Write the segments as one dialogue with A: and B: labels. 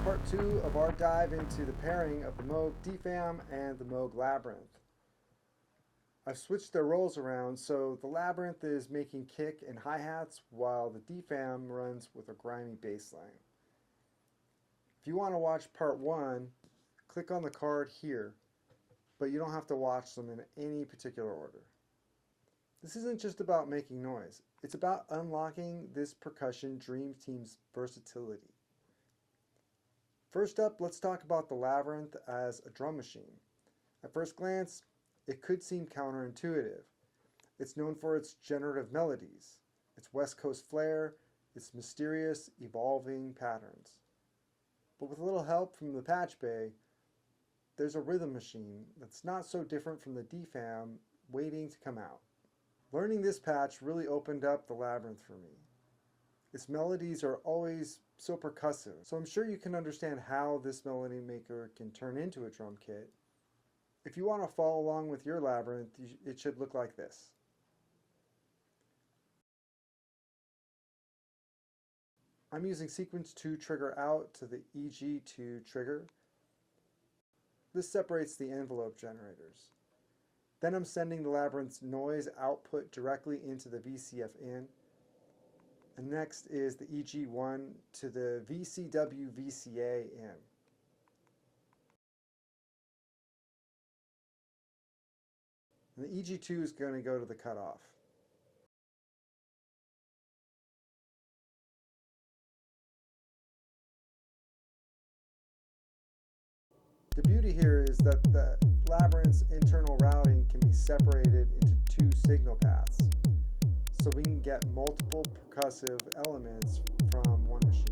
A: part 2 of our dive into the pairing of the Moog DFAM and the Moog Labyrinth. I've switched their roles around, so the Labyrinth is making kick and hi-hats while the DFAM runs with a grimy bass line. If you want to watch part 1, click on the card here, but you don't have to watch them in any particular order. This isn't just about making noise, it's about unlocking this Percussion Dream Team's versatility. First up, let's talk about the Labyrinth as a drum machine. At first glance, it could seem counterintuitive. It's known for its generative melodies, its West Coast flair, its mysterious, evolving patterns. But with a little help from the patch bay, there's a rhythm machine that's not so different from the DFAM waiting to come out. Learning this patch really opened up the Labyrinth for me. Its melodies are always so percussive, so I'm sure you can understand how this melody maker can turn into a drum kit. If you want to follow along with your Labyrinth, it should look like this. I'm using sequence 2 trigger out to the EG2 trigger. This separates the envelope generators. Then I'm sending the Labyrinth's noise output directly into the VCF in. And next is the EG1 to the VCW VCA in. And the EG2 is going to go to the cutoff. The beauty here is that the Labyrinth's internal routing can be separated into 2 signal paths, so we can get multiple percussive elements from one machine.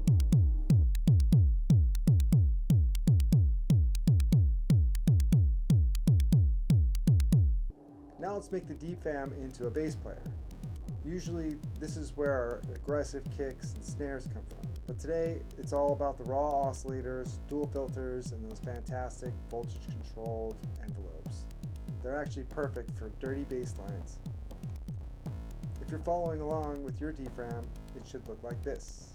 A: Now let's make the DFAM into a bass player. Usually this is where our aggressive kicks and snares come from, but today it's all about the raw oscillators, dual filters, and those fantastic voltage controlled envelopes. They're actually perfect for dirty bass lines. If you're following along with your DFAM, it should look like this.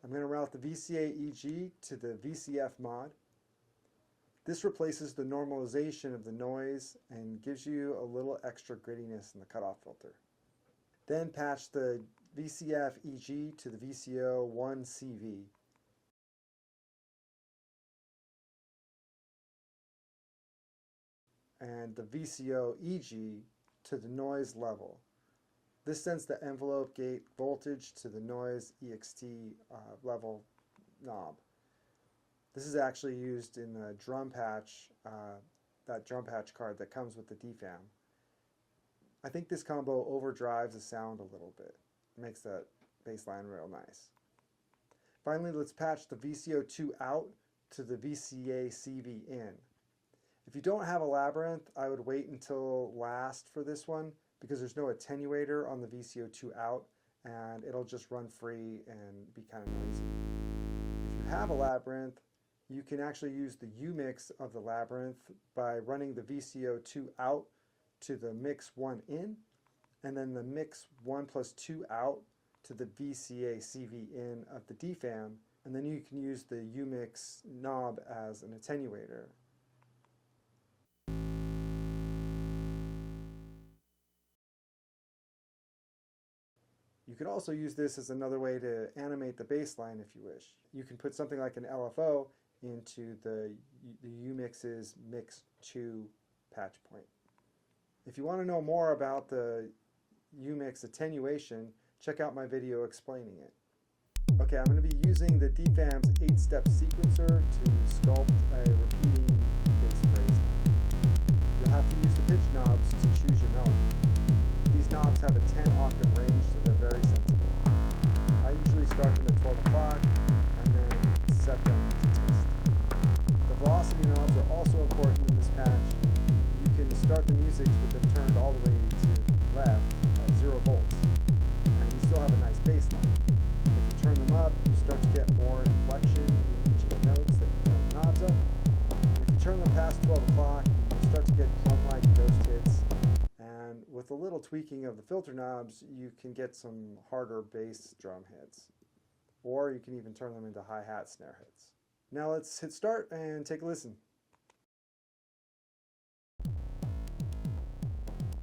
A: I'm going to route the VCA EG to the VCF MOD. This replaces the normalization of the noise and gives you a little extra grittiness in the cutoff filter. Then patch the VCF EG to the VCO 1CV. And the VCO EG to the noise level. This sends the envelope gate voltage to the noise EXT level knob. This is actually used in the drum patch, that drum patch card that comes with the DFAM. I think this combo overdrives the sound a little bit. It makes that bass line real nice. Finally, let's patch the VCO2 out to the VCA CV in. If you don't have a Labyrinth, I would wait until last for this one because there's no attenuator on the VCO2 out and it'll just run free and be kind of noisy. If you have a Labyrinth, you can actually use the U-mix of the Labyrinth by running the VCO2 out to the mix 1 in, and then the mix 1 plus 2 out to the VCA CV in of the DFAM, and then you can use the U-mix knob as an attenuator. You could also use this as another way to animate the bass line if you wish. You can put something like an LFO into the U-mix's mix 2 patch point. If you want to know more about the U-mix attenuation, check out my video explaining it. Okay, I'm going to be using the DFAM's 8-step sequencer to sculpt a repeating bass phrase. You'll have to use the pitch knobs to choose your melody. These knobs have a 10-octave range, so they're very sensitive. I usually start them at 12 o'clock and then set them to taste. The velocity knobs are also important in this patch. You can start the music with them turned all the way to the left at 0 volts, and you still have a nice bass line. If you turn them up, you start to get more inflection in each of the notes that you turn the knobs up. And if you turn them past 12 o'clock, you start to get drum-like ghost hits, and with with a little tweaking of the filter knobs, you can get some harder bass drum hits. Or you can even turn them into hi-hat snare hits. Now let's hit start and take a listen.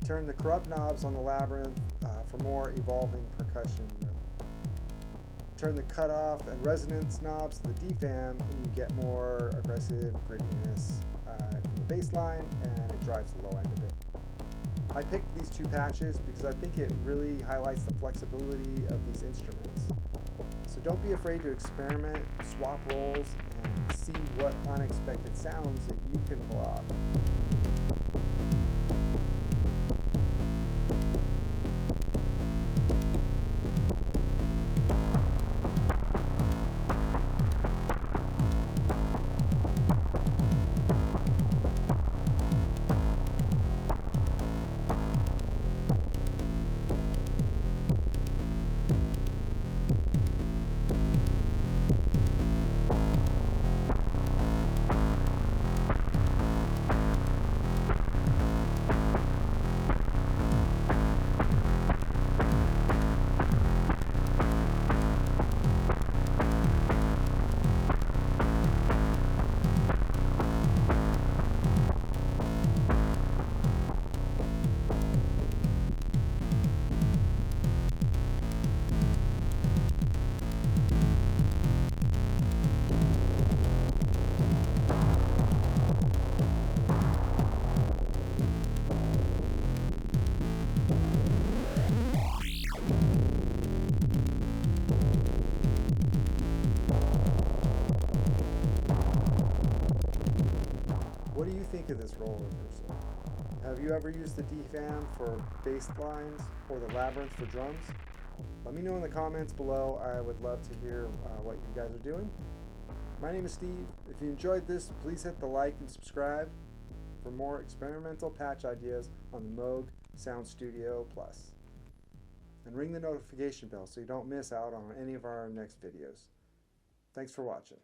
A: Turn the corrupt knobs on the Labyrinth for more evolving percussion rhythm. Turn the cutoff and resonance knobs to the DFAM and you get more aggressive grittiness in the bass line, and it drives the low end a bit. I picked these two patches because I think it really highlights the flexibility of these instruments. So don't be afraid to experiment, swap roles, and see what unexpected sounds that you can pull off. What do you think of this role reversal? Have you ever used the DFAM for bass lines or the Labyrinth for drums? Let me know in the comments below. I would love to hear what you guys are doing. My name is Steve. If you enjoyed this, please hit the like and subscribe for more experimental patch ideas on the Moog Sound Studio Plus. And ring the notification bell so you don't miss out on any of our next videos. Thanks for watching.